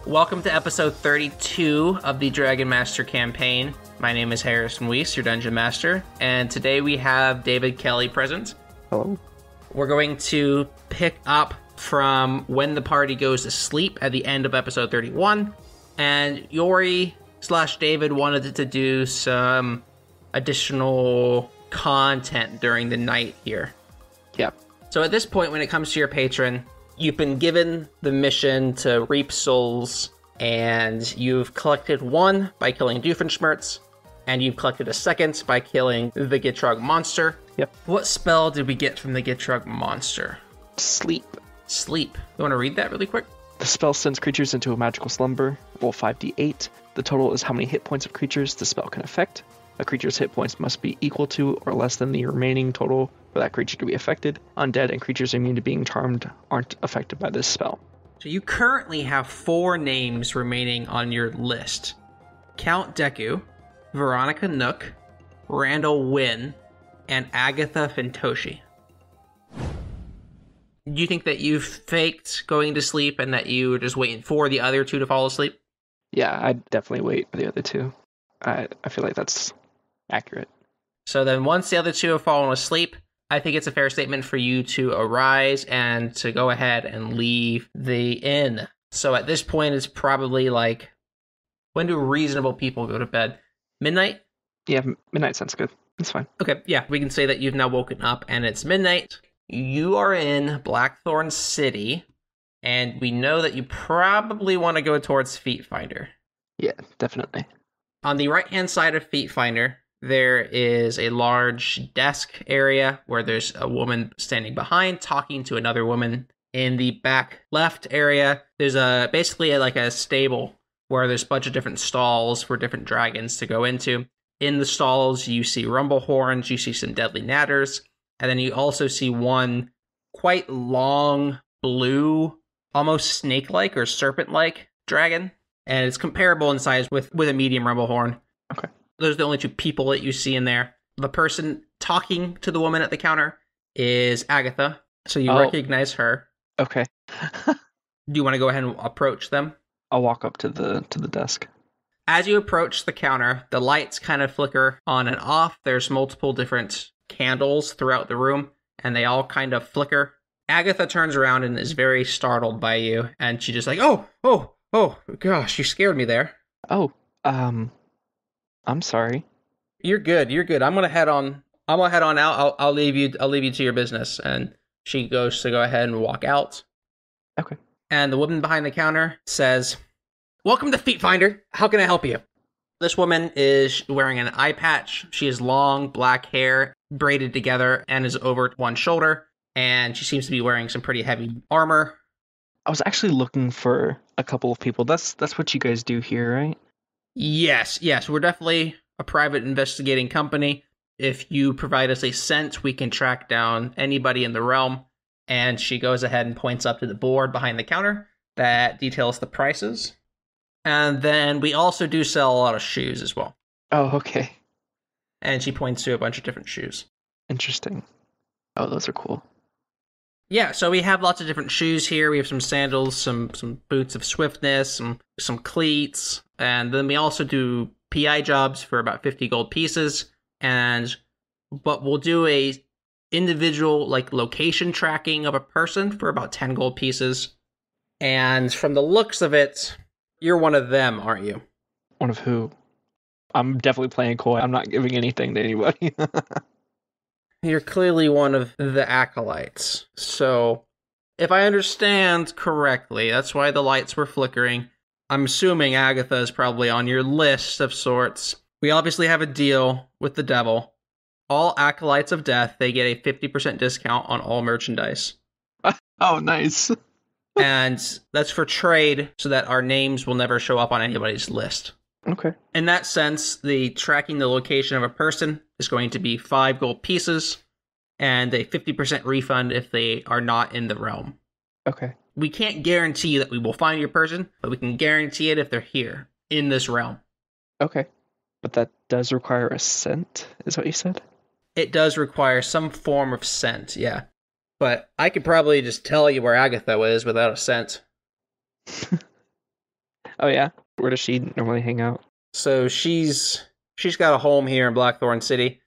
Welcome to episode 32 of the Dragon Master campaign. My name is Harrison Weiss, your Dungeon Master, and today we have David Kelly present. Hello. We're going to pick up from when the party goes to sleep at the end of episode 31, and Yori / David wanted to do some additional content during the night here. Yep. So at this point, when it comes to your patron, you've been given the mission to reap souls, and you've collected one by killing Doofenshmirtz, and you've collected a second by killing the Guifrog monster. Yep. What spell did we get from the Guifrog monster? Sleep. Sleep. You want to read that really quick? The spell sends creatures into a magical slumber. Roll 5d8. The total is how many hit points of creatures the spell can affect. A creature's hit points must be equal to or less than the remaining total for that creature to be affected. Undead and creatures immune to being charmed aren't affected by this spell. So you currently have 4 names remaining on your list. Count Deku, Veronica Nook, Randall Wynn, and Agatha Fintoshi. Do you think that you've faked going to sleep and that you were just waiting for the other 2 to fall asleep? Yeah, I'd definitely wait for the other 2. I feel like that's accurate. So then once the other 2 have fallen asleep, I think it's a fair statement for you to arise and to go ahead and leave the inn. So at this point, it's probably like, when do reasonable people go to bed? Midnight? Yeah, midnight sounds good. That's fine. Okay, yeah, we can say that you've now woken up and it's midnight. You are in Blackthorn City, and we know that you probably want to go towards Feet Finder. Yeah, definitely. On the right-hand side of Feet Finder, there is a large desk area where there's a woman standing behind talking to another woman. In the back left area, there's basically like a stable where there's a bunch of different stalls for different dragons to go into. In the stalls, you see rumble horns, you see some deadly natters, and then you also see one quite long, blue, almost snake-like or serpent-like dragon. And it's comparable in size with a medium rumble horn. Okay. Those are the only 2 people that you see in there. The person talking to the woman at the counter is Agatha, so you recognize her. Okay. Do you want to go ahead and approach them? I'll walk up to the desk. As you approach the counter, the lights kind of flicker on and off. There's multiple different candles throughout the room, and they all kind of flicker. Agatha turns around and is very startled by you, and she just like, oh, gosh, you scared me there. Oh, I'm sorry. You're good. I'm gonna head on out. I'll leave you to your business. And she goes to go ahead and walk out. Okay. And the woman behind the counter says, "Welcome to Feet Finder. How can I help you?" This woman is wearing an eye patch. She has long black hair braided together and is over one shoulder. And she seems to be wearing some pretty heavy armor. I was actually looking for a couple of people. That's what you guys do here, right? Yes. We're definitely a private investigating company. If you provide us a scent, we can track down anybody in the realm. And she goes ahead and points up to the board behind the counter that details the prices. And then we also do sell a lot of shoes as well. Oh, okay. And she points to a bunch of different shoes. Interesting. Oh, those are cool. Yeah, so we have lots of different shoes here. We have some sandals, some boots of swiftness, some cleats, and then we also do PI jobs for about 50 gold pieces. But we'll do a individual location tracking of a person for about 10 gold pieces. And from the looks of it, you're one of them, aren't you? One of who? I'm definitely playing coy. I'm not giving anything to anybody. You're clearly one of the acolytes. So, if I understand correctly, that's why the lights were flickering. I'm assuming Agatha is probably on your list of sorts. We obviously have a deal with the devil. All acolytes of death, they get a 50% discount on all merchandise. Oh, nice. And that's for trade, so that our names will never show up on anybody's list. Okay. In that sense, the tracking the location of a person is going to be 5 gold pieces, and a 50% refund if they are not in the realm. Okay. We can't guarantee that we will find your person, but we can guarantee it if they're here, in this realm. Okay. But that does require a scent, is what you said? It does require some form of scent, yeah. But I could probably just tell you where Agatha is without a scent. Oh yeah? Where does she normally hang out? So she's got a home here in Blackthorn City.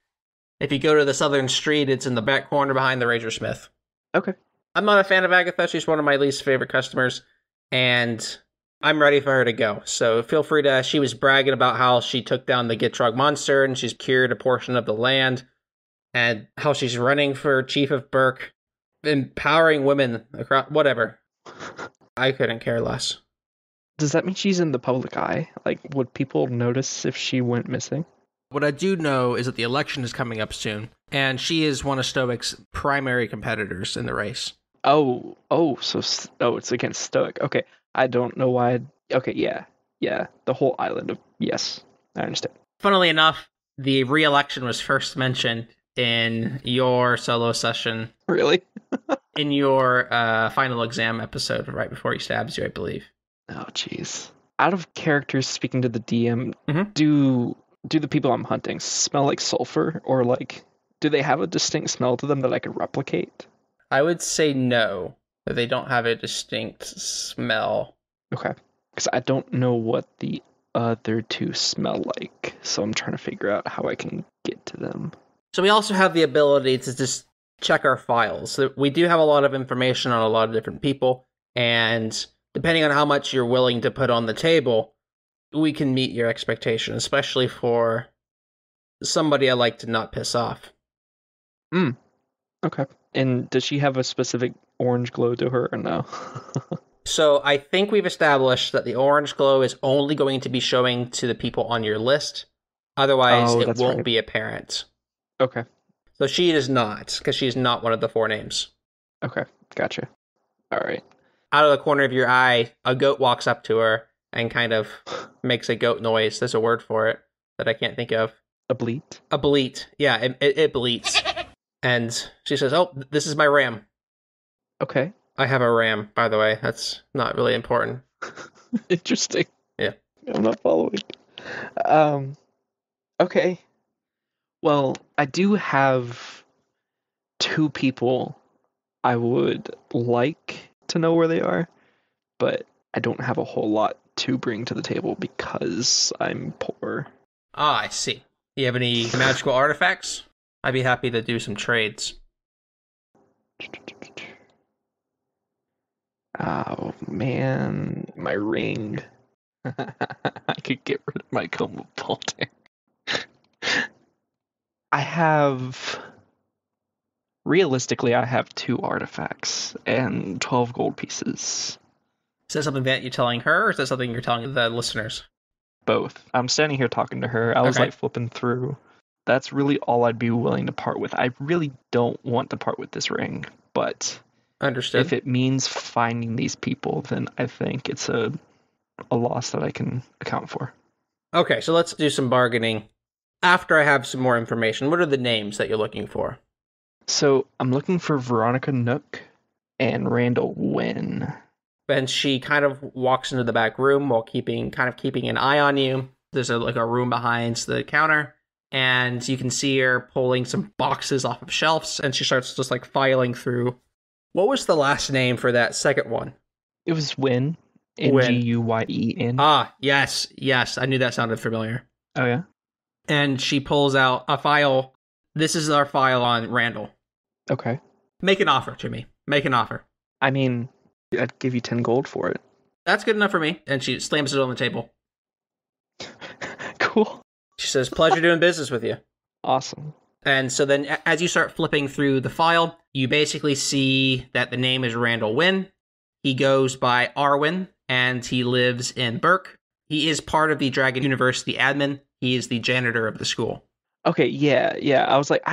If you go to the southern street, it's in the back corner behind the Razor-Smith. Okay. I'm not a fan of Agatha. She's one of my least favorite customers, and I'm ready for her to go. So feel free to... She was bragging about how she took down the Guifrog monster, and she's cured a portion of the land, and how she's running for chief of Burke, empowering women across... Whatever. I couldn't care less. Does that mean she's in the public eye? Like, would people notice if she went missing? What I do know is that the election is coming up soon, and she is one of Stoic's primary competitors in the race. So it's against Stoic. Okay, I don't know why. Okay, yeah, the whole island of... Yes, I understand. Funnily enough, the re-election was first mentioned in your solo session. Really? In your final exam episode, right before he stabs you, I believe. Oh, jeez. Out of characters speaking to the DM, do the people I'm hunting smell like sulfur, or like, do they have a distinct smell to them that I could replicate? I would say no, that they don't have a distinct smell. Okay, because I don't know what the other two smell like, so I'm trying to figure out how I can get to them. So we also have the ability to just check our files. So we do have a lot of information on a lot of different people, and depending on how much you're willing to put on the table, we can meet your expectation, especially for somebody I like to not piss off. Okay. And does she have a specific orange glow to her, or no? So I think we've established that the orange glow is only going to be showing to the people on your list. Otherwise, it won't be apparent. Okay. So she does not, because she's not one of the 4 names. Okay, gotcha. All right. Out of the corner of your eye, a goat walks up to her and kind of makes a goat noise. There's a word for it that I can't think of. A bleat? A bleat. Yeah, it bleats. And she says, "Oh, this is my ram." Okay. I have a ram, by the way. That's not really important. Interesting. Yeah. I'm not following. Okay. Well, I do have 2 people I would like to know where they are, but I don't have a whole lot to bring to the table because I'm poor. Ah, I see. You have any magical artifacts? I'd be happy to do some trades. Oh, man. My ring. I could get rid of my comb of bolting. Realistically, I have 2 artifacts and 12 gold pieces. Is that something that you're telling her, or is that something you're telling the listeners? Both. I'm standing here talking to her. I was like flipping through. That's really all I'd be willing to part with. I really don't want to part with this ring, but understood. If it means finding these people, then I think it's a loss that I can account for. Okay, so let's do some bargaining. After I have some more information, what are the names that you're looking for? So I'm looking for Veronica Nook and Randall Wynn. And she kind of walks into the back room while keeping an eye on you. There's a room behind the counter, and you can see her pulling some boxes off of shelves, and she starts just like filing through. What was the last name for that second one? It was Wynn. Nguyen. Ah, yes. I knew that sounded familiar. Oh, yeah? And she pulls out a file. This is our file on Randall. Okay. Make an offer to me. Make an offer. I mean, I'd give you 10 gold for it. That's good enough for me. And she slams it on the table. Cool. She says, "Pleasure doing business with you." Awesome. And so then as you start flipping through the file, you basically see that the name is Randall Wynn. He goes by Arwen, and he lives in Burke. He is part of the Dragon University admin. He is the janitor of the school. Okay, yeah. I was like,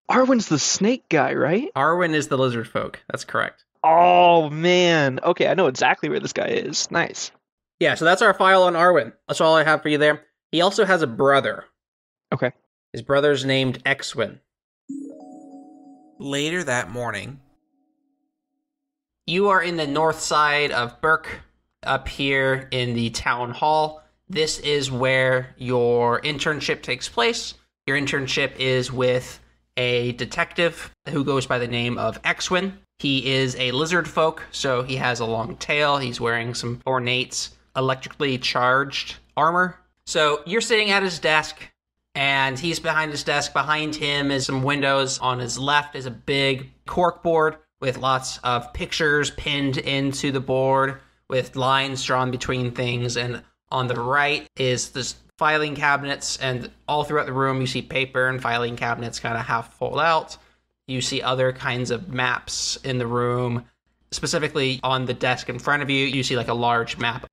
Arwen's the snake guy, right? Arwen is the lizard folk. That's correct. Oh, man. Okay, I know exactly where this guy is. Nice. Yeah, so that's our file on Arwen. That's all I have for you there. He also has a brother. Okay. His brother's named Exwin. Later that morning, you are in the north side of Burke, up here in the town hall. This is where your internship takes place. Your internship is with a detective who goes by the name of X1. He is a lizard folk, so he has a long tail. He's wearing some ornate, electrically charged armor. So you're sitting at his desk, and he's behind his desk. Behind him is some windows. On his left is a big corkboard with lots of pictures pinned into the board with lines drawn between things. And on the right is this filing cabinets, and all throughout the room you see paper and filing cabinets kind of half fold out. You see other kinds of maps in the room. Specifically on the desk in front of you, you see like a large map.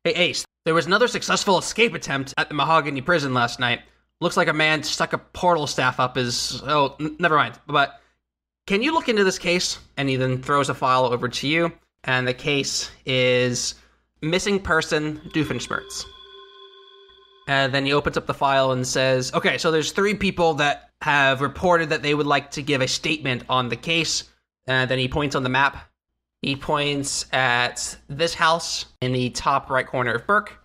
Hey Ace, there was another successful escape attempt at the Mahogany Prison last night. Looks like a man stuck a portal staff up his... Oh, never mind. But can you look into this case? And he then throws a file over to you. And the case is missing person Doofenshmirtz. And then he opens up the file and says, okay, so there's 3 people that have reported that they would like to give a statement on the case. And then he points on the map. He points at this house in the top right corner of Burke.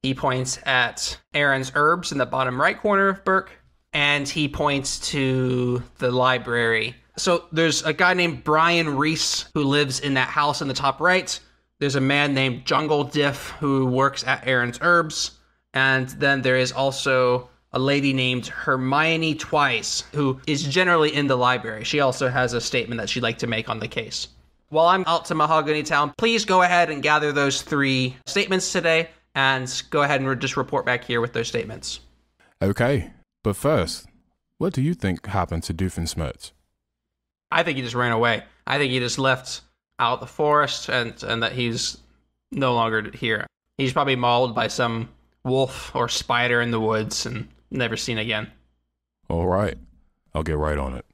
He points at Aaron's Herbs in the bottom right corner of Burke. And he points to the library. So there's a guy named Brian Reese who lives in that house in the top right. There's a man named Jungle Diff who works at Aaron's Herbs. And then there is also a lady named Hermione Twice, who is generally in the library. She also has a statement that she'd like to make on the case. While I'm out to Mahogany Town, please go ahead and gather those 3 statements today, and go ahead and just report back here with those statements. Okay, but first, what do you think happened to Doofenshmirtz? I think he just ran away. I think he just left out the forest, and that he's no longer here. He's probably mauled by some wolf or spider in the woods and never seen again. All right. I'll get right on it.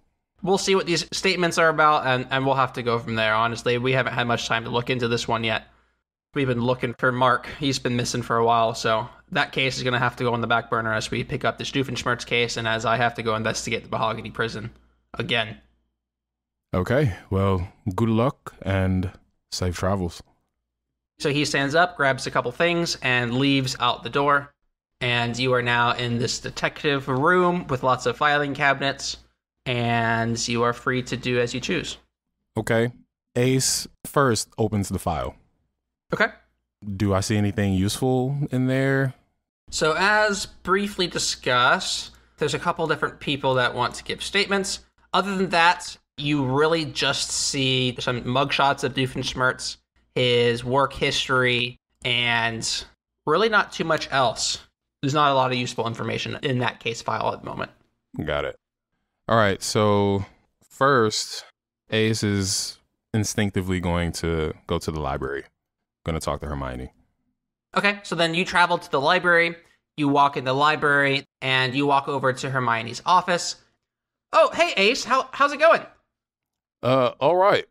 We'll see what these statements are about, and we'll have to go from there. Honestly, we haven't had much time to look into this one yet. We've been looking for Mark. He's been missing for a while, so that case is going to have to go on the back burner as we pick up this Doofenshmirtz case, and as I have to go investigate the Mahogany Prison again. Okay, well, good luck and safe travels. So he stands up, grabs a couple things, and leaves out the door. And you are now in this detective room with lots of filing cabinets, and you are free to do as you choose. Okay. Ace first opens the file. Okay. Do I see anything useful in there? So as briefly discussed, there's a couple different people that want to give statements. Other than that, you really just see some mugshots of Doofenshmirtz, his work history, and really not too much else. There's not a lot of useful information in that case file at the moment. Got it. All right, so first, Ace is instinctively going to go to the library. Going to talk to Hermione. Okay, so then you travel to the library, you walk in the library, and you walk over to Hermione's office. Oh, hey Ace, how's it going? All right.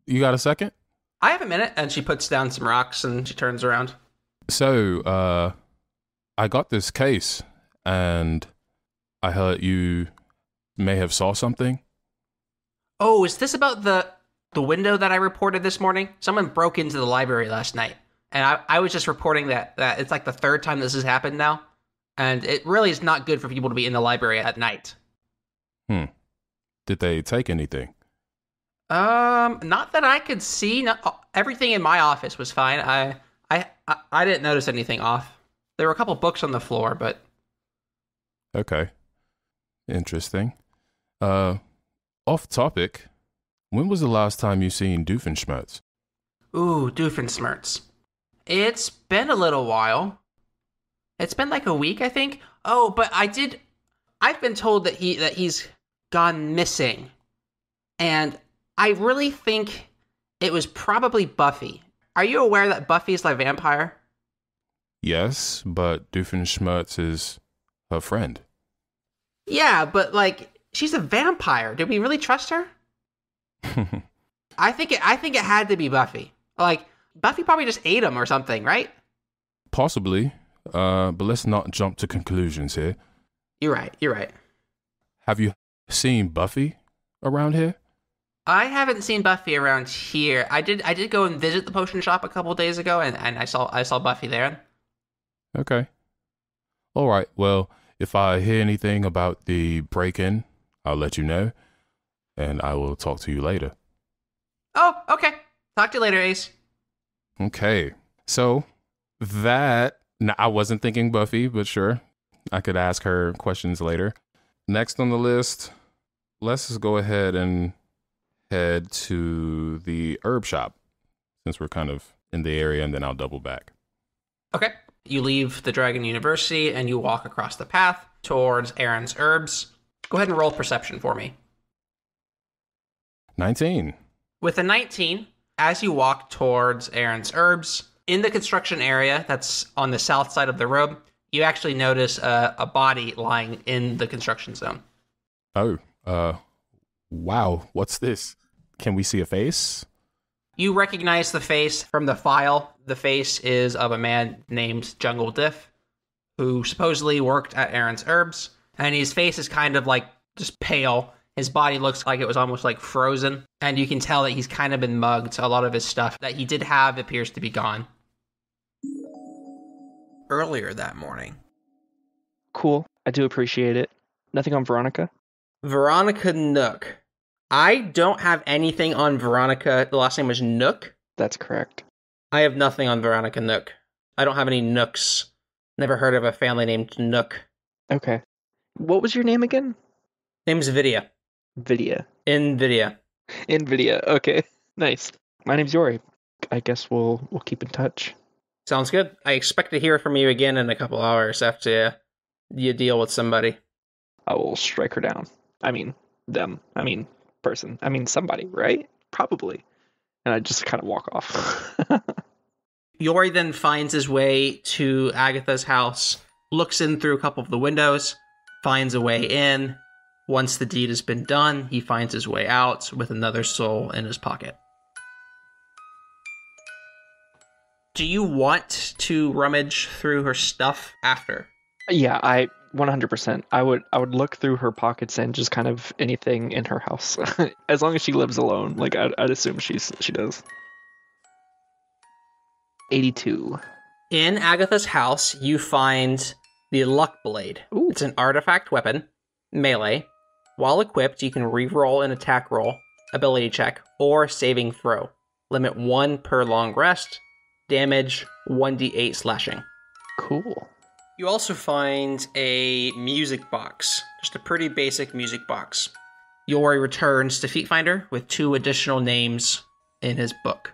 You got a second? I have a minute. And she puts down some rocks and she turns around. So, I got this case, and I heard you may have saw something. Oh, is this about the window that I reported this morning? Someone broke into the library last night. And I was just reporting that it's like the 3rd time this has happened now. And it really is not good for people to be in the library at night. Did they take anything? Not that I could see. Everything in my office was fine. I didn't notice anything off. There were a couple books on the floor, but... Okay. Interesting. Off topic, when was the last time you seen Doofenshmirtz? Ooh, Doofenshmirtz. It's been a little while. It's been like a week, I think. Oh, but I've been told that he's gone missing. And I really think it was probably Buffy. Are you aware that Buffy's like a vampire? Yes, but Doofenshmirtz is her friend. Yeah, but like she's a vampire. Did we really trust her? I think it had to be Buffy. Like Buffy probably just ate him or something, right? Possibly. But let's not jump to conclusions here. You're right. Have you seen Buffy around here? I haven't seen Buffy around here. I did go and visit the potion shop a couple days ago, and I saw Buffy there. Okay. All right. Well, if I hear anything about the break-in, I'll let you know, and I will talk to you later. Oh, okay. Talk to you later, Ace. Okay. So that, now, I wasn't thinking Buffy, but sure. I could ask her questions later. Next on the list, let's just go ahead and head to the herb shop since we're kind of in the area, and then I'll double back. Okay. You leave the Dragon University and you walk across the path towards Aaron's Herbs. Go ahead and roll perception for me. 19. With a 19, as you walk towards Aaron's Herbs, in the construction area that's on the south side of the road, you actually notice a body lying in the construction zone. Oh, wow. What's this? Can we see a face? You recognize the face from the file. The face is of a man named Jungle Diff, who supposedly worked at Aaron's Herbs, and his face is kind of like just pale. His body looks like it was almost like frozen, and you can tell that he's kind of been mugged. A lot of his stuff that he did have appears to be gone. Earlier that morning. Cool. I do appreciate it. Nothing on Veronica? Veronica Nook. I don't have anything on Veronica. The last name was Nook. That's correct. I have nothing on Veronica Nook. I don't have any Nooks. Never heard of a family named Nook. Okay. What was your name again? Name's Vidya. Vidya. NVIDIA. NVIDIA. Okay. Nice. My name's Yori. I guess we'll keep in touch. Sounds good. I expect to hear from you again in a couple hours after you deal with somebody. I will strike her down. I mean, them. I mean, person. I mean, somebody, right? Probably. And I just kind of walk off. Yori then finds his way to Agatha's house, looks in through a couple of the windows, finds a way in. Once the deed has been done, he finds his way out with another soul in his pocket. Do you want to rummage through her stuff after? Yeah, 100%. I would look through her pockets and just kind of anything in her house. As long as she lives alone, like I'd assume she does. 82. In Agatha's house, you find the Luck Blade. Ooh. It's an artifact weapon, melee. While equipped, you can re-roll an attack roll, ability check, or saving throw. Limit 1 per long rest. Damage 1d8 slashing. Cool. You also find a music box, just a pretty basic music box. Yori returns to Feet Finder with 2 additional names in his book.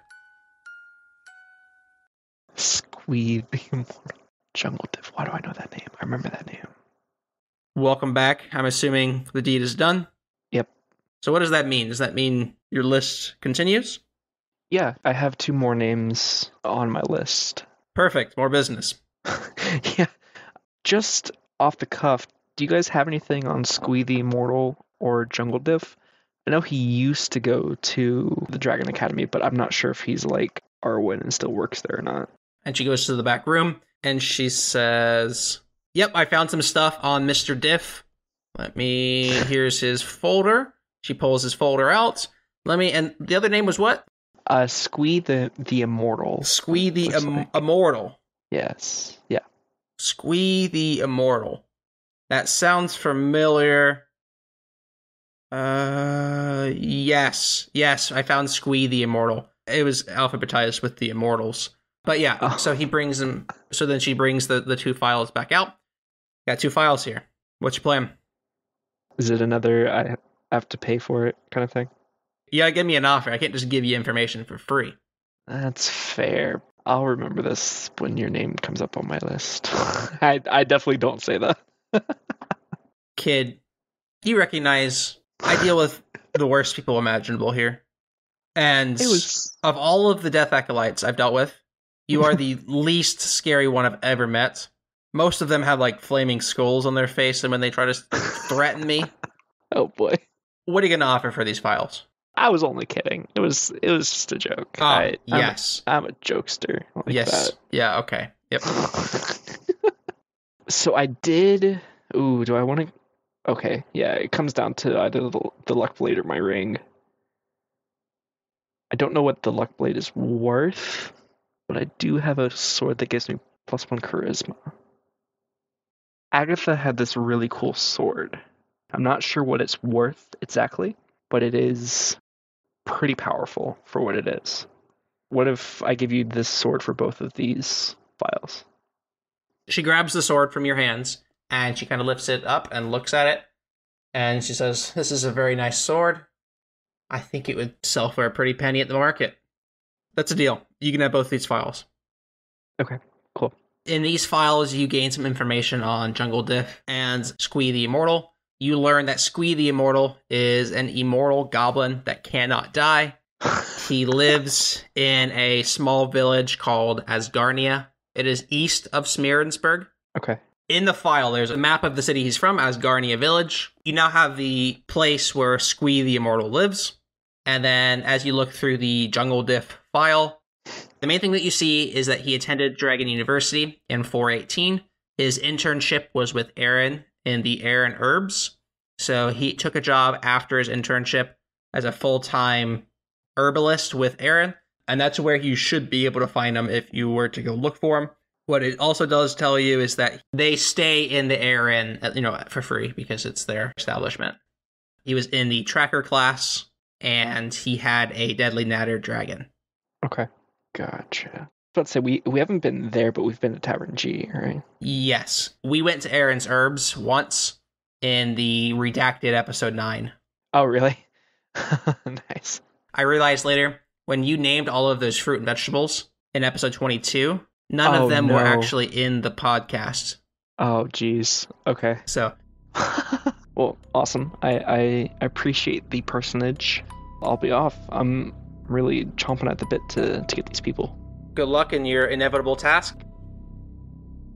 Squeed the Immortal. Jungle Diff. Why do I know that name? I remember that name. Welcome back. I'm assuming the deed is done? Yep. So what does that mean? Does that mean your list continues? Yeah, I have 2 more names on my list. Perfect. More business. Yeah. Just off the cuff, do you guys have anything on Squee the Immortal or Jungle Diff? I know he used to go to the Dragon Academy, but I'm not sure if he's like Arwen and still works there or not. And she goes to the back room and she says, "Yep, I found some stuff on Mr. Diff. Here's his folder." She pulls his folder out. And the other name was what? Squee the Immortal. Squee the Immortal. Yes. Yeah. Squee the Immortal. That sounds familiar. Yes, I found Squee the Immortal. It was alphabetized with the Immortals. But yeah, So he brings them. So then she brings the 2 files back out. Got 2 files here. What's your plan? Is it another I have to pay for it kind of thing? You gotta give me an offer. I can't just give you information for free. That's fair. I'll remember this when your name comes up on my list. I definitely don't say that. Kid, you recognize I deal with the worst people imaginable here. And of all of the Death Acolytes I've dealt with, you are the least scary one I've ever met. Most of them have like flaming skulls on their face, and when they try to threaten me. Oh boy. What are you gonna offer for these files? I was only kidding. It was just a joke. Yes. I'm a jokester. Like yes. That. Yeah, okay. Yep. So I did... Ooh, do I want to... Okay, yeah, it comes down to either the Luck Blade or my ring. I don't know what the Luck Blade is worth, but I do have a sword that gives me +1 charisma. Agatha had this really cool sword I'm not sure what it's worth exactly, but it is pretty powerful for what it is. What if I give you this sword for both of these files? She grabs the sword from your hands, and she kind of lifts it up and looks at it, and she says, "This is a very nice sword. I think it would sell for a pretty penny at the market." That's a deal. You can have both these files. Okay, cool. In these files, you gain some information on Jungle Diff and Squee the Immortal. You learn that Squee the Immortal is an immortal goblin that cannot die. He lives in a small village called Asgarnia. It is east of Smearensburg. Okay. In the file, there's a map of the city he's from, Asgarnia Village. You now have the place where Squee the Immortal lives. And then as you look through the Jungle Diff file, the main thing that you see is that he attended Dragon University in 418. His internship was with Aaron in the Aaron Herbs. So he took a job after his internship as a full-time herbalist with Aaron. And that's where you should be able to find him if you were to go look for him. What it also does tell you is that they stay in the Aaron, for free because it's their establishment. He was in the tracker class, and he had a deadly natter dragon. Okay, gotcha. I was about to say, we haven't been there, but we've been to Tavern G, right? Yes. We went to Aaron's Herbs once in the redacted episode 9. Oh, really? Nice. I realized later, when you named all of those fruit and vegetables in episode 22, none of them were actually in the podcast. Oh, geez. Okay. So. Well, awesome. I appreciate the personage. I'll be off. I'm really chomping at the bit to get these people. Good luck in your inevitable task.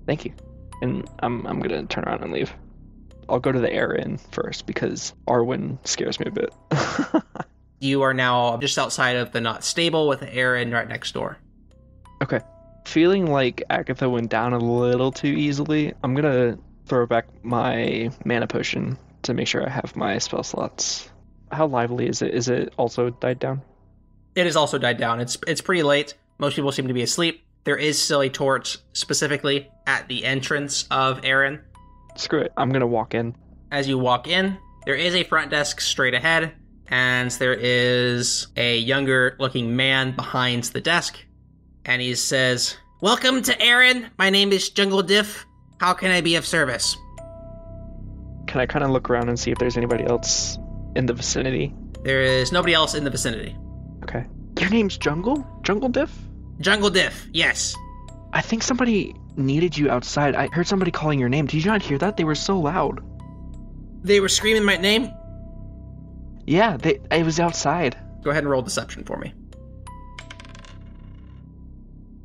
Thank you. And I'm gonna turn around and leave. I'll go to the Aaron first because Arwen scares me a bit. You are now just outside of the Not Stable with Aaron right next door. Okay. Feeling like Agatha went down a little too easily, I'm gonna throw back my mana potion to make sure I have my spell slots. How lively is it? Is it also died down? It is also died down. It's pretty late. Most people seem to be asleep. There is still a torch specifically at the entrance of Aaron. Screw it. I'm gonna walk in. As you walk in, there is a front desk straight ahead, and there is a younger looking man behind the desk. And he says, "Welcome to Aaron. My name is Jungle Diff. How can I be of service?" Can I kind of look around and see if there's anybody else in the vicinity? There is nobody else in the vicinity. Okay. Your name's Jungle? Jungle Diff? Jungle Diff, yes. I think somebody needed you outside. I heard somebody calling your name. Did you not hear that? They were so loud. They were screaming my name? Yeah, it was outside. Go ahead and roll deception for me.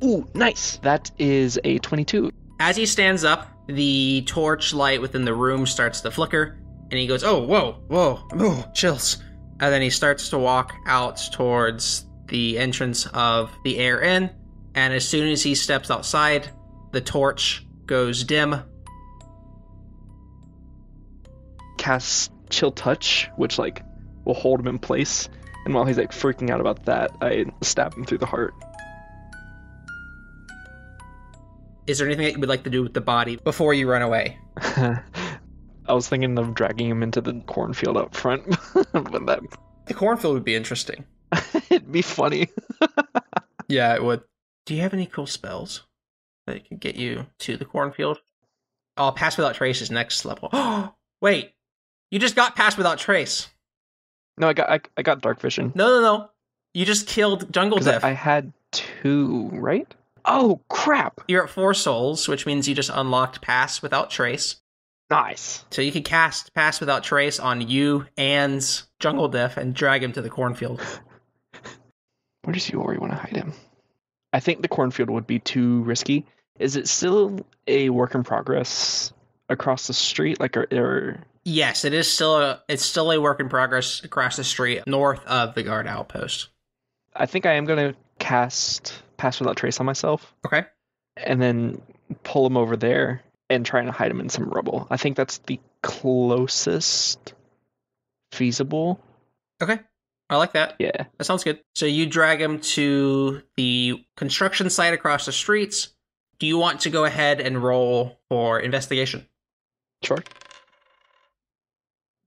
Ooh, nice. That is a 22. As he stands up, the torch light within the room starts to flicker, and he goes, "Oh, whoa, chills." And then he starts to walk out towards the entrance of the Air Inn, and as soon as he steps outside, the torch goes dim. Cast Chill Touch, which, will hold him in place. And while he's, freaking out about that, I stab him through the heart. Is there anything that you would like to do with the body before you run away? I was thinking of dragging him into the cornfield up front. But that... The cornfield would be interesting. It'd be funny. Yeah, it would. Do you have any cool spells that could get you to the cornfield? Oh, Pass Without Trace is next level. Oh, wait. You just got Pass Without Trace. No, I got Dark Vision. No. You just killed Jungle Diff. I had 2, right? Oh, crap! You're at 4 souls, which means you just unlocked Pass Without Trace. Nice. So you can cast Pass Without Trace on you and Jungle Diff and drag him to the cornfield. Where does Yori want to hide him? I think the cornfield would be too risky. Is it still a work in progress across the street? Yes, it is still a work in progress across the street north of the guard outpost. I think I am going to cast Pass Without Trace on myself. Okay. And then pull him over there and try and hide him in some rubble. I think that's the closest feasible. Okay. I like that. Yeah. That sounds good. So you drag him to the construction site across the streets. Do you want to go ahead and roll for investigation? Sure.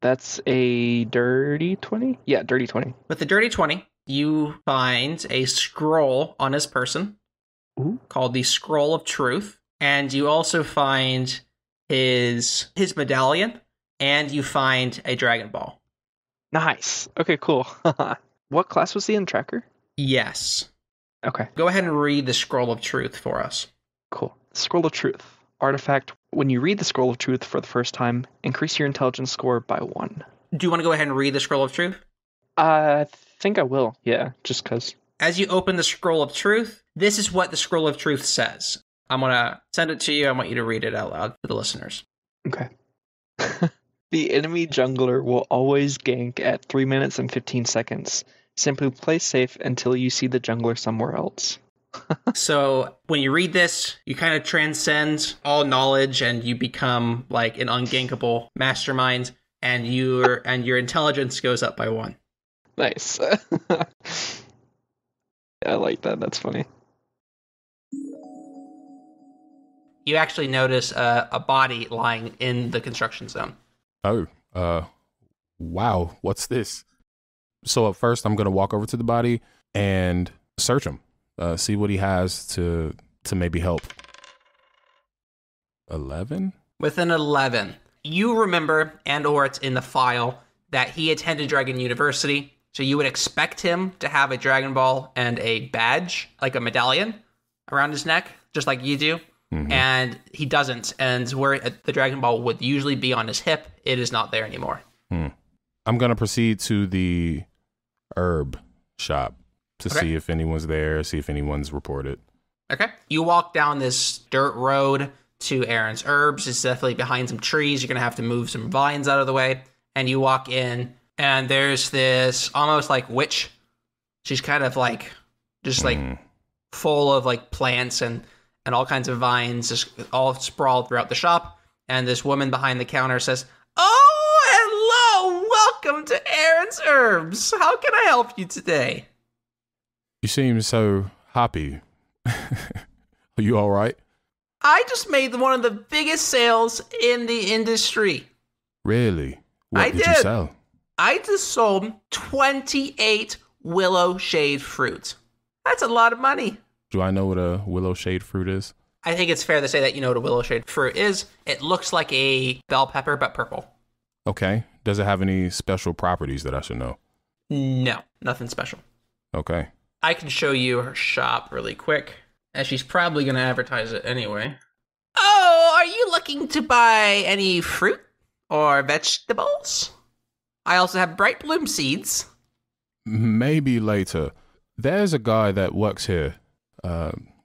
That's a dirty 20? Yeah, dirty 20. With the dirty 20, you find a scroll on his person called the Scroll of Truth. And you also find his medallion, and you find a Dragon Ball. Nice. Okay, cool. What class was he in, Tracker? Yes. Okay. Go ahead and read the Scroll of Truth for us. Cool. Scroll of Truth. Artifact. When you read the Scroll of Truth for the first time, increase your intelligence score by 1. Do you want to go ahead and read the Scroll of Truth? I think I will, yeah, just because. As you open the Scroll of Truth, this is what the Scroll of Truth says. I'm going to send it to you. I want you to read it out loud for the listeners. Okay. The enemy jungler will always gank at 3 minutes and 15 seconds. Simply play safe until you see the jungler somewhere else. So when you read this, you kind of transcend all knowledge and you become like an ungankable mastermind, and your intelligence goes up by 1. Nice. I like that. That's funny. You actually notice a body lying in the construction zone. Oh, wow. What's this? So at first, I'm going to walk over to the body and search him. See what he has to maybe help. 11? With an 11, you remember, and or it's in the file, that he attended Dragon University, so you would expect him to have a Dragon Ball and a badge, like a medallion, around his neck, just like you do. Mm-hmm. And he doesn't, and where the Dragon Ball would usually be on his hip, it is not there anymore. I'm going to proceed to the herb shop to see if anyone's there, see if anyone's reported. Okay. You walk down this dirt road to Aaron's Herbs. It's definitely behind some trees. You're going to have to move some vines out of the way. And you walk in, and there's this almost like witch. She's kind of like, just like full of like plants and all kinds of vines, just all sprawled throughout the shop. And this woman behind the counter says, "Oh, hello! Welcome to Aaron's Herbs. How can I help you today?" You seem so happy. Are you all right? I just made one of the biggest sales in the industry. Really? What did you sell? I just sold 28 willow shade fruit. That's a lot of money. Do I know what a willow shade fruit is? I think it's fair to say that you know what a willow shade fruit is. It looks like a bell pepper, but purple. Okay. Does it have any special properties that I should know? No, nothing special. Okay. I can show you her shop really quick, as she's probably going to advertise it anyway. Oh, are you looking to buy any fruit or vegetables? I also have bright bloom seeds. Maybe later. There's a guy that works here.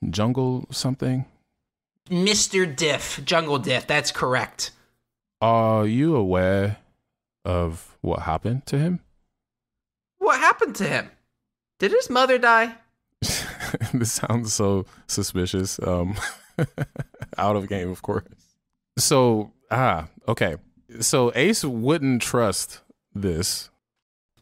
Jungle something? Mr. Diff, Jungle Diff, that's correct. Are you aware of what happened to him? What happened to him? Did his mother die? This sounds so suspicious. Out of game, of course. So, okay. So Ace wouldn't trust this.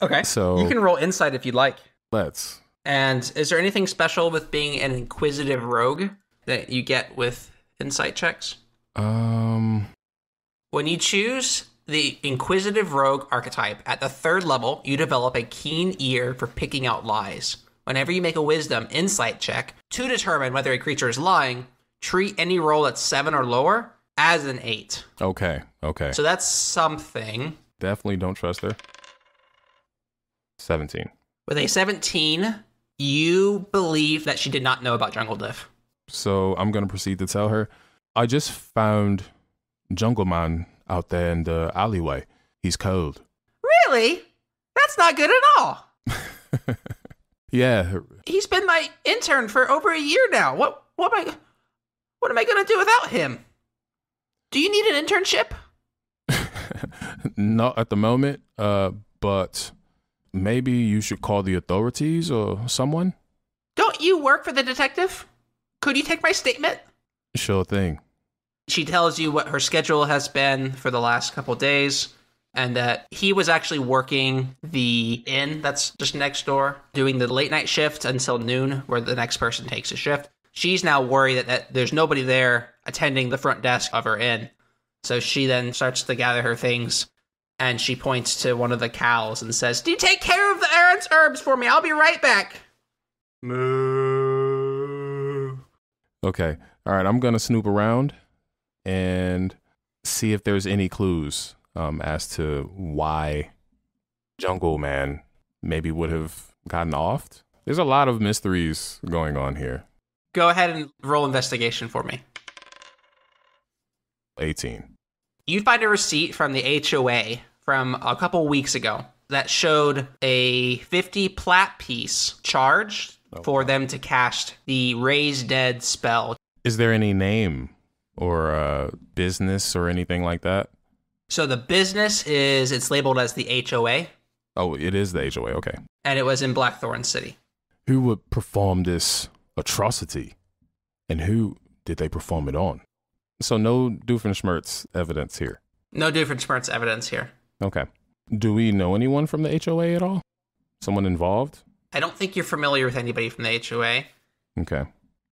Okay. So you can roll insight if you'd like. Let's. And is there anything special with being an inquisitive rogue that you get with insight checks? When you choose the inquisitive rogue archetype at the 3rd level, you develop a keen ear for picking out lies. Whenever you make a wisdom insight check to determine whether a creature is lying, treat any roll that's 7 or lower as an 8. Okay. So that's something. Definitely don't trust her. 17. With a 17, you believe that she did not know about Jungle Diff. So I'm going to proceed to tell her, I just found Jungle Man out there in the alleyway. He's cold. Really? That's not good at all. Yeah. He's been my intern for over a year now. What am I going to do without him? Do you need an internship? Not at the moment, but maybe you should call the authorities or someone. Don't you work for the detective? Could you take my statement? Sure thing. She tells you what her schedule has been for the last couple days, and that he was actually working the inn that's just next door, doing the late night shift until noon, where the next person takes a shift. She's now worried that there's nobody there attending the front desk of her inn. So she then starts to gather her things. And she points to one of the cows and says, "Do you take care of the errant herbs for me? I'll be right back." Moo. Okay. All right. I'm going to snoop around and see if there's any clues as to why Jungle Man maybe would have gotten offed. There's a lot of mysteries going on here. Go ahead and roll investigation for me. 18. You find a receipt from the HOA from a couple weeks ago that showed a 50 plat piece charged for them to cast the Raise Dead spell. Is there any name or business or anything like that? So the business it's labeled as the HOA. Oh, it is the HOA. Okay. And it was in Blackthorn City. Who would perform this atrocity? And who did they perform it on? So no Doofenshmirtz evidence here. No Doofenshmirtz evidence here. Okay. Do we know anyone from the HOA at all? Someone involved? I don't think you're familiar with anybody from the HOA. Okay.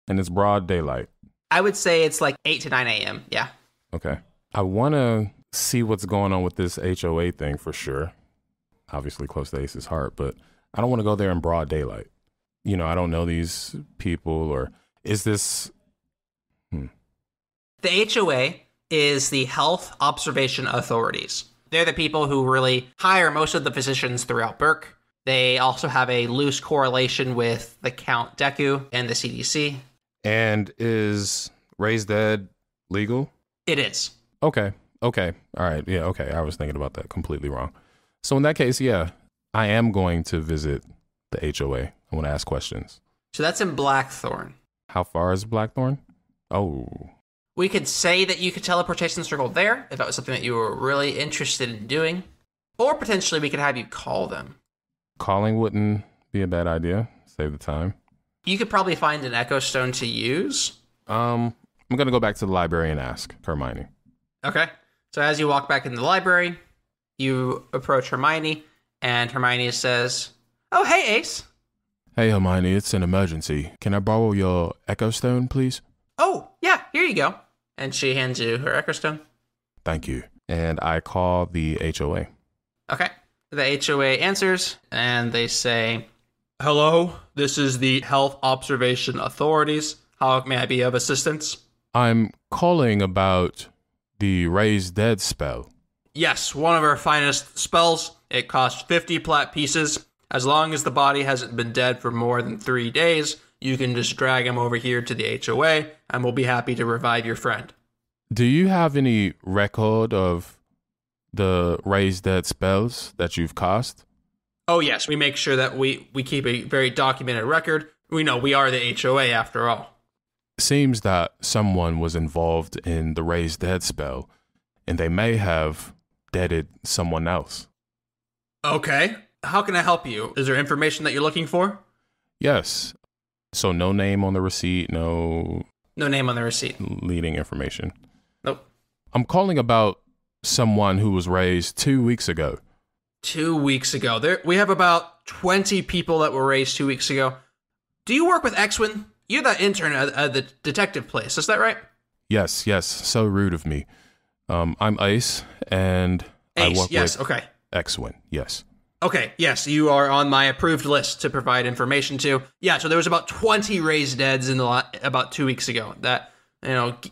And it's broad daylight. I would say it's like 8 to 9 a.m. Yeah. Okay. I want to see what's going on with this HOA thing for sure. Obviously close to Ace's heart, but I don't want to go there in broad daylight. You know, I don't know these people, or is this... The HOA is the Health Observation Authorities. They're the people who really hire most of the physicians throughout Burke. They also have a loose correlation with the Count Deku and the CDC. And is Raise Dead legal? It is. Okay. All right. Yeah, okay. I was thinking about that completely wrong. So in that case, yeah, I am going to visit the HOA. I want to ask questions. So that's in Blackthorn. How far is Blackthorn? Oh. We could say that you could teleportation circle there if that was something that you were really interested in doing. Or potentially we could have you call them. Calling wouldn't be a bad idea. Save the time. You could probably find an Echo Stone to use. I'm going to go back to the library and ask Hermione. Okay. So as you walk back into the library, you approach Hermione, and Hermione says, "Oh, hey, Ace." Hey, Hermione, it's an emergency. Can I borrow your Echo Stone, please? "Oh, yeah, here you go." And she hands you her Echo Stone. Thank you. And I call the HOA. Okay. The HOA answers, and they say, "Hello, this is the Health Observation Authorities. How may I be of assistance?" I'm calling about the Raise Dead spell. "Yes, one of our finest spells. It costs 50 plat pieces. As long as the body hasn't been dead for more than 3 days, you can just drag him over here to the HOA, and we'll be happy to revive your friend." Do you have any record of the Raise Dead spells that you've cast? "Oh, yes, we make sure that we keep a very documented record. We know we are the HOA after all." Seems that someone was involved in the Raise Dead spell, and they may have deaded someone else. "Okay. How can I help you? Is there information that you're looking for?" Yes. So no name on the receipt, no name on the receipt. Leading information. Nope. I'm calling about someone who was raised 2 weeks ago. 2 weeks ago. We have about 20 people that were raised 2 weeks ago. Do you work with X1? You're that intern at the detective place, is that right? Yes. So rude of me. I'm Ace, and Ace, I work yes, with okay. X1, yes. Okay, yes, you are on my approved list to provide information to. Yeah, so there was about 20 raised deads in about 2 weeks ago. That,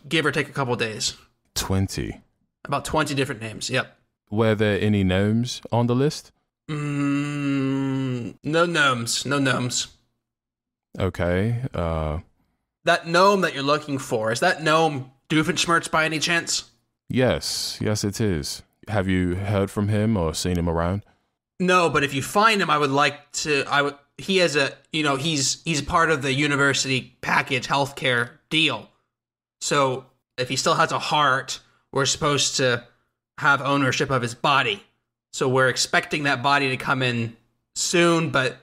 give or take a couple days. 20? About 20 different names, yep. Were there any gnomes on the list? No gnomes. Okay, That gnome that you're looking for, is that gnome Doofenshmirtz by any chance? Yes, it is. Have you heard from him or seen him around? No, but if you find him, I would like to. He has he's part of the university package healthcare deal. So if he still has a heart, we're supposed to have ownership of his body. So we're expecting that body to come in soon, but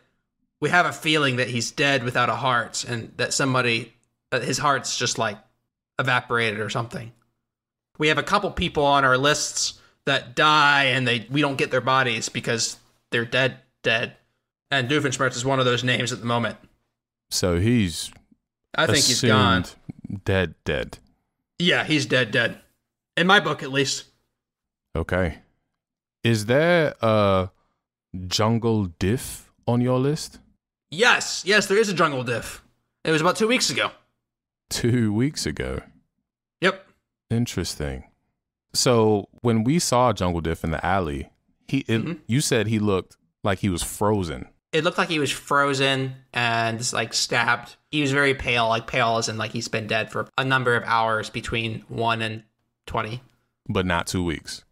we have a feeling that he's dead without a heart, and that his heart's just like evaporated or something. We have a couple people on our lists that die, and we don't get their bodies because they're dead. And Doofenshmirtz is one of those names at the moment. So I think he's gone. Dead. Yeah, he's dead. In my book, at least. Okay. Is there a jungle diff on your list? Yes, there is a jungle diff. It was about 2 weeks ago. 2 weeks ago. Yep. Interesting. So when we saw Jungle Diff in the alley, you said he looked like he was frozen. It looked like he was frozen and like stabbed. He was very pale, like pale as in like he's been dead for a number of hours between 1 and 20. But not 2 weeks.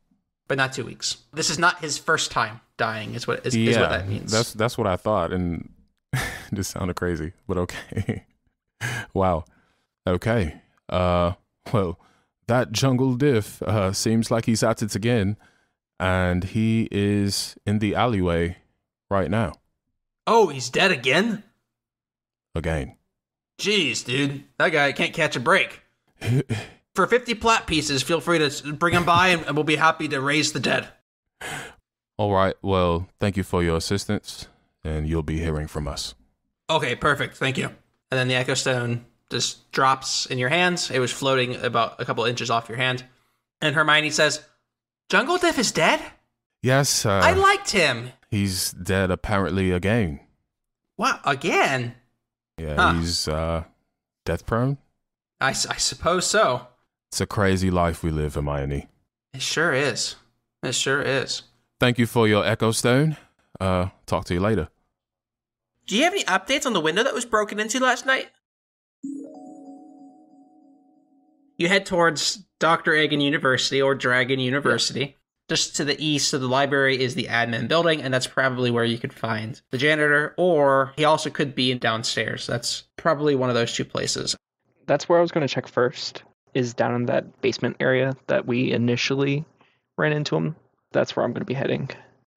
But not 2 weeks. This is not his first time dying, is what what that means. That's what I thought, and this sounded crazy, but okay. Wow. Okay. Well, that Jungle Diff seems like he's at it again, and he is in the alleyway right now. Oh, he's dead again? Again. Jeez, dude. That guy can't catch a break. For 50 plat pieces, feel free to bring him by, and we'll be happy to raise the dead. All right. Well, thank you for your assistance, and you'll be hearing from us. Okay, perfect. Thank you. And then the Echo Stone just drops in your hands. It was floating about a couple inches off your hand. And Hermione says, Jungle Diff is dead? Yes. I liked him. He's dead apparently again. What? Again? Yeah, he's death prone. I suppose so. It's a crazy life we live, Hermione. It sure is. It sure is. Thank you for your Echo Stone. Talk to you later. Do you have any updates on the window that was broken into last night? You head towards Dr. Egan University, or Dragon University. Yeah. Just to the east of the library is the admin building, and that's probably where you could find the janitor, or he also could be downstairs. That's probably one of those two places. That's where I was going to check first, is down in that basement area that we initially ran into him. That's where I'm going to be heading.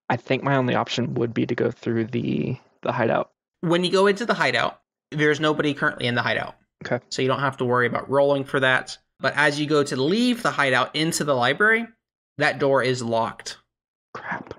I think my only option would be to go through the hideout. When you go into the hideout, there's nobody currently in the hideout. Okay. So you don't have to worry about rolling for that. But as you go to leave the hideout into the library, that door is locked. Crap.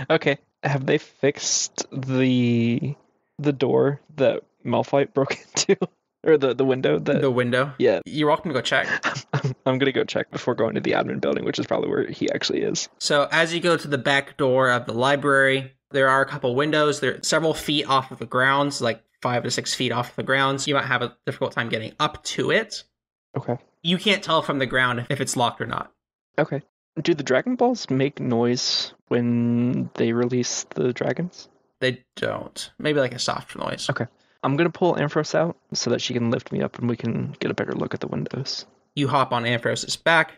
Okay. Have they fixed the door that Malphite broke into? Or the window? The window? Yeah. You're welcome to go check. I'm going to go check before going to the admin building, which is probably where he actually is. So as you go to the back door of the library, there are a couple windows. They're several feet off of the grounds, like 5 to 6 feet off the grounds. You might have a difficult time getting up to it. Okay. You can't tell from the ground if it's locked or not. Okay. Do the Dragon Balls make noise when they release the dragons? They don't. Maybe like a soft noise. Okay. I'm going to pull Amphros out so that she can lift me up and we can get a better look at the windows. You hop on Amphros' back,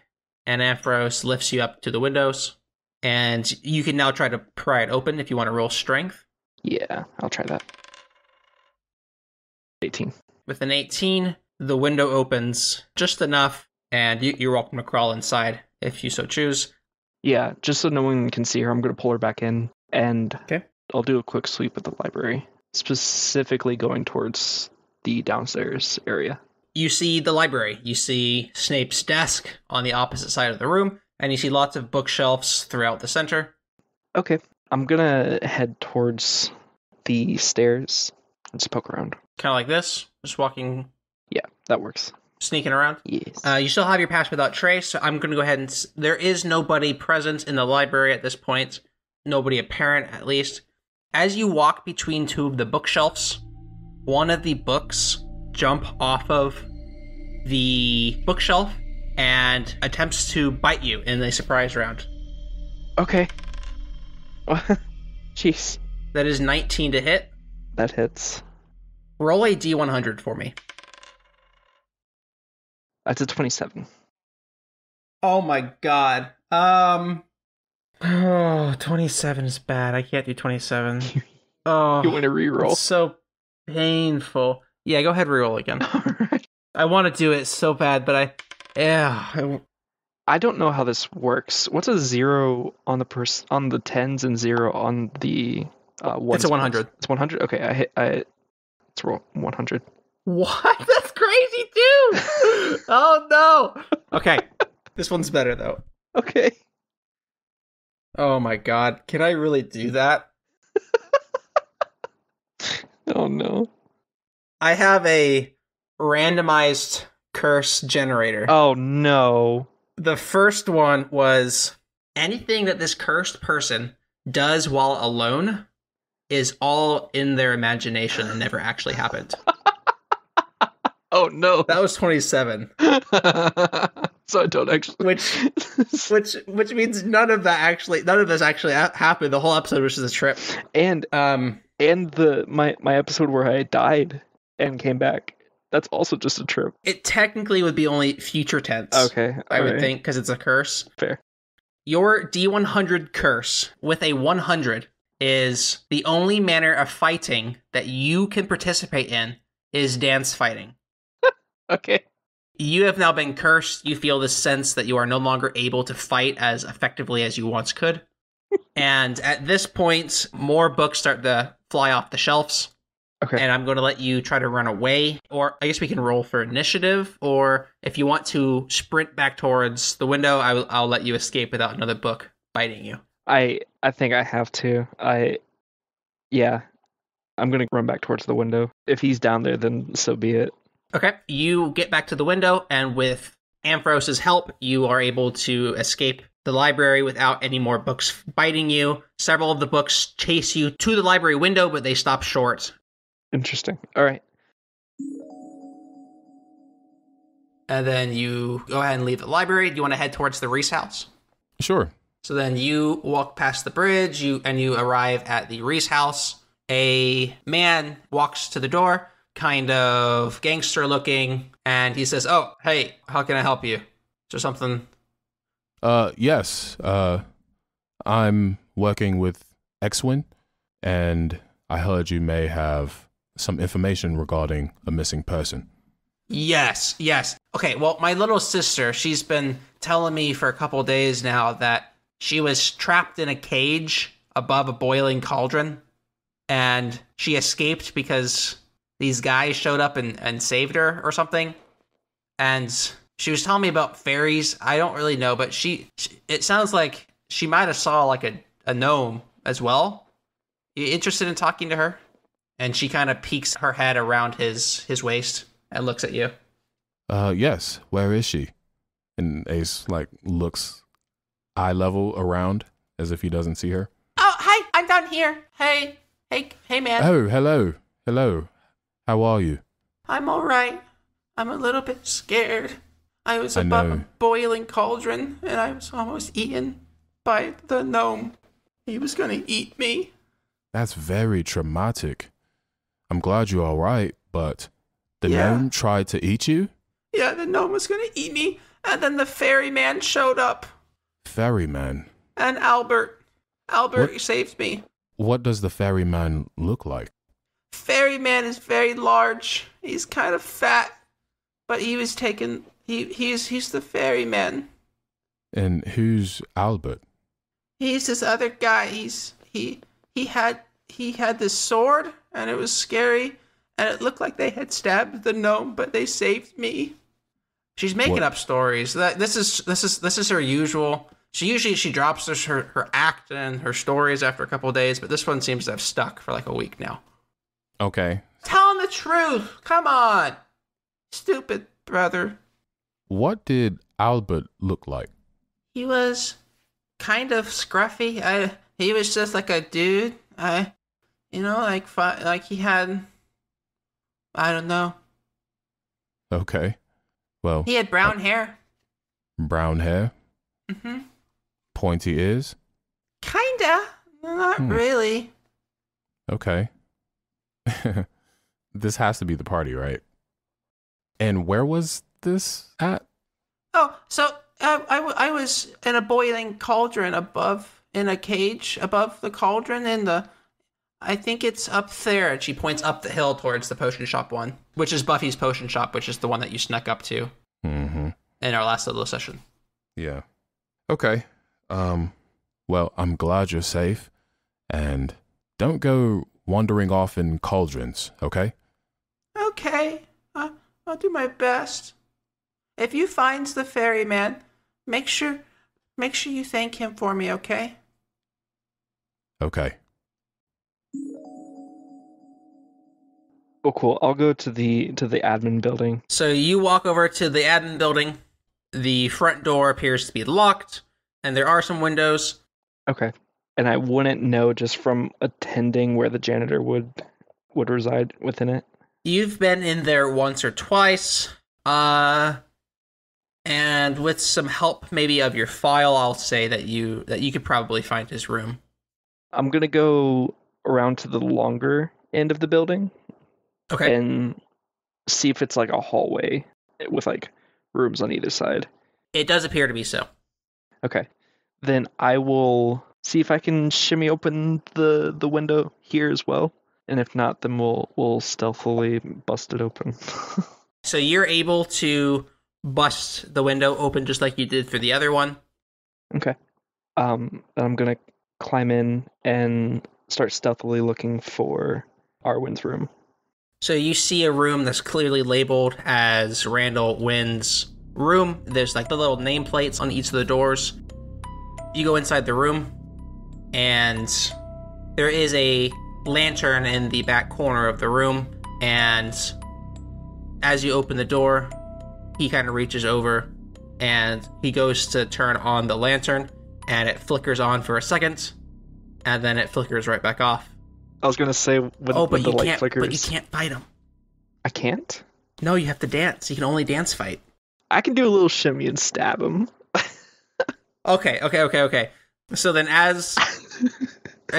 and Amphros lifts you up to the windows, and you can now try to pry it open if you want to roll strength. Yeah, I'll try that. 18. With an 18, the window opens just enough, and you're welcome to crawl inside if you so choose. Yeah, just so no one can see her, I'm going to pull her back in, and okay. I'll do a quick sweep of the library, specifically going towards the downstairs area. You see the library. You see Snape's desk on the opposite side of the room, and you see lots of bookshelves throughout the center. Okay, I'm going to head towards the stairs and just poke around. Kind of like this? Just walking? Yeah, that works. Sneaking around? Yes. You still have your pass without trace, so I'm going to go ahead and... There is nobody present in the library at this point. Nobody apparent, at least. As you walk between two of the bookshelves, one of the books jump off of the bookshelf and attempts to bite you in a surprise round. Okay. Jeez. That is 19 to hit. That hits. Roll a D100 for me. That's a 27. Oh my god. Oh, 27 is bad. I can't do 27. Oh, you want to reroll? It's so painful. Yeah, go ahead, reroll again. Alright. I want to do it so bad, but I don't know how this works. What's a 0 on the on the 10s and 0 on the ones? It's a 100. It's 100. Okay, let's roll 100. What? That's crazy too. Oh no. Okay, this one's better though. Okay. Oh my god, can I really do that? Oh no. I have a randomized curse generator. Oh no. The first one was Anything that this cursed person does while alone is all in their imagination and never actually happened. Oh no. That was 27. So I don't actually. Which means none of this actually happened. The whole episode was just a trip. And my episode where I died and came back, that's also just a trip. It technically would be only future tense. Okay. I would think, because it's a curse. Fair. Your D100 curse with a 100 is the only manner of fighting that you can participate in is dance fighting. Okay. You have now been cursed. You feel this sense that you are no longer able to fight as effectively as you once could. And at this point, more books start to fly off the shelves. Okay. And I'm going to let you try to run away. Or I guess we can roll for initiative. Or if you want to sprint back towards the window, I'll let you escape without another book biting you. I think I have to. Yeah. I'm going to run back towards the window. If he's down there, then so be it. Okay. You get back to the window, and with Amphros' help, you are able to escape the library without any more books biting you. Several of the books chase you to the library window, but they stop short. Interesting. All right. And then you go ahead and leave the library. Do you want to head towards the Reese house? Sure. So then you walk past the bridge, you arrive at the Reese house. A man walks to the door, kind of gangster looking, and he says, "Oh, hey, how can I help you? Is there something?" Yes. I'm working with S1E, and I heard you may have some information regarding a missing person. Yes. Okay, well, my little sister, she's been telling me for a couple days now that she was trapped in a cage above a boiling cauldron, and she escaped because these guys showed up and saved her or something. And she was telling me about fairies. I don't really know, but it sounds like she might have saw like a gnome as well. You interested in talking to her? And she kind of peeks her head around his waist and looks at you. Yes. Where is she? And Ace looks eye level around as if he doesn't see her. Oh, hi, I'm down here. Hey, man. Oh, hello. How are you? I'm all right. I'm a little bit scared. I was above a boiling cauldron, and I was almost eaten by the gnome. He was gonna eat me. That's very traumatic. I'm glad you're all right, but the gnome tried to eat you? Yeah, the gnome was gonna eat me, and then the ferryman showed up. Ferryman? And Albert saved me. What does the ferryman look like? Ferryman is very large. He's kind of fat, but he was taken. He's the ferryman. And who's Albert? He's this other guy. He had this sword, and it was scary, and it looked like they had stabbed the gnome, but they saved me. She's making up stories. This is her usual. She drops her act and her stories after a couple of days, but this one seems to have stuck for like a week now. Okay. Tell him the truth. Come on. Stupid brother. What did Albert look like? He was kind of scruffy. He was just like a dude. Like he had, I don't know. Okay. Well. He had brown hair. Brown hair? Mm-hmm. Pointy ears? Kinda. Not really. Okay. This has to be the party, right? And where was this at? Oh, so I was in a boiling cauldron in a cage above the cauldron I think it's up there. And she points up the hill towards the potion shop one, which is Buffy's potion shop, which is the one that you snuck up to in our last little session. Yeah. Okay. Well, I'm glad you're safe, and don't go wandering off in cauldrons, okay? Okay. I'll do my best. If you find the ferryman, make sure you thank him for me, okay? Okay. Oh, cool. I'll go to the admin building. So you walk over to the admin building. The front door appears to be locked. And there are some windows. Okay. And I wouldn't know just from attending where the janitor would reside within it. You've been in there once or twice. And with some help maybe of your file, I'll say that you could probably find his room. I'm going to go around to the longer end of the building. Okay. And see if it's like a hallway with like rooms on either side. It does appear to be so. Okay. Then I will see if I can shimmy open the window here as well. And if not, then we'll stealthily bust it open. So you're able to bust the window open just like you did for the other one. Okay. I'm gonna climb in and start stealthily looking for Arwen's room. So you see a room that's clearly labeled as Randall Wynn's room. There's like the little nameplates on each of the doors. You go inside the room, and there is a lantern in the back corner of the room, and as you open the door, he kind of reaches over, and he goes to turn on the lantern, and it flickers on for a second, and then it flickers right back off. I was gonna say when the light flickers. But you can't fight him. I can't? No, you have to dance. You can only dance fight. I can do a little shimmy and stab him. Okay. So then as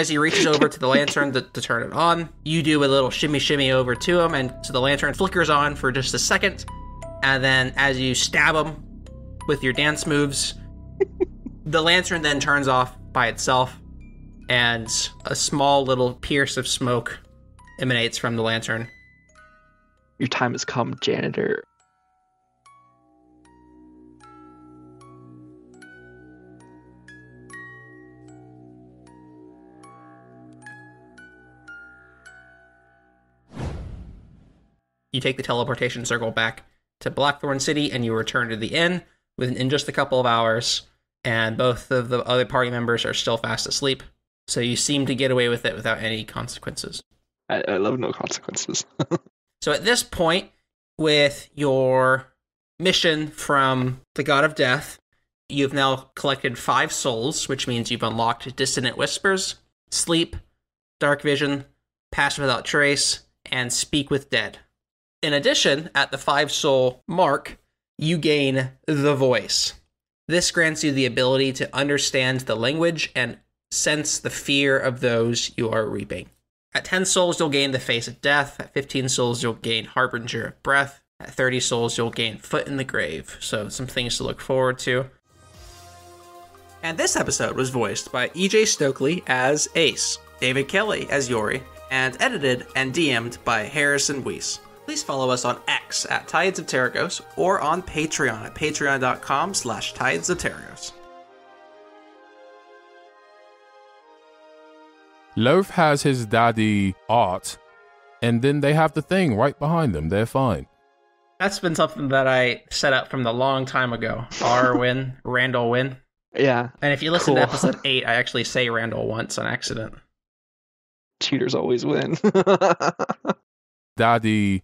he reaches over to the lantern to turn it on, you do a little shimmy over to him, and so the lantern flickers on for just a second, and then as you stab him with your dance moves, the lantern then turns off by itself, and a small little pierce of smoke emanates from the lantern. Your time has come, janitor. You take the teleportation circle back to Blackthorn City, and you return to the inn in just a couple of hours, and both of the other party members are still fast asleep. So you seem to get away with it without any consequences. I love no consequences. So at this point, with your mission from the God of Death, you've now collected 5 souls, which means you've unlocked Dissonant Whispers, Sleep, Dark Vision, Pass Without Trace, and Speak with Dead. In addition, at the 5-soul mark, you gain the Voice. This grants you the ability to understand the language and sense the fear of those you are reaping. At 10 souls, you'll gain the Face of Death. At 15 souls, you'll gain Harbinger of Breath. At 30 souls, you'll gain Foot in the Grave. So some things to look forward to. And this episode was voiced by E.J. Stokely as Ace, David Kelly as Yori, and edited and DM'd by Harrison Weiss. Please follow us on X at Tides of Terragos or on Patreon at patreon.com/Tides of Terragos. Loaf has his daddy art, and then they have the thing right behind them. They're fine. That's been something that I set up from the long time ago. R-Win, Randall Win. Yeah. And if you listen to episode 8, I actually say Randall once on accident. Cheaters always win. Daddy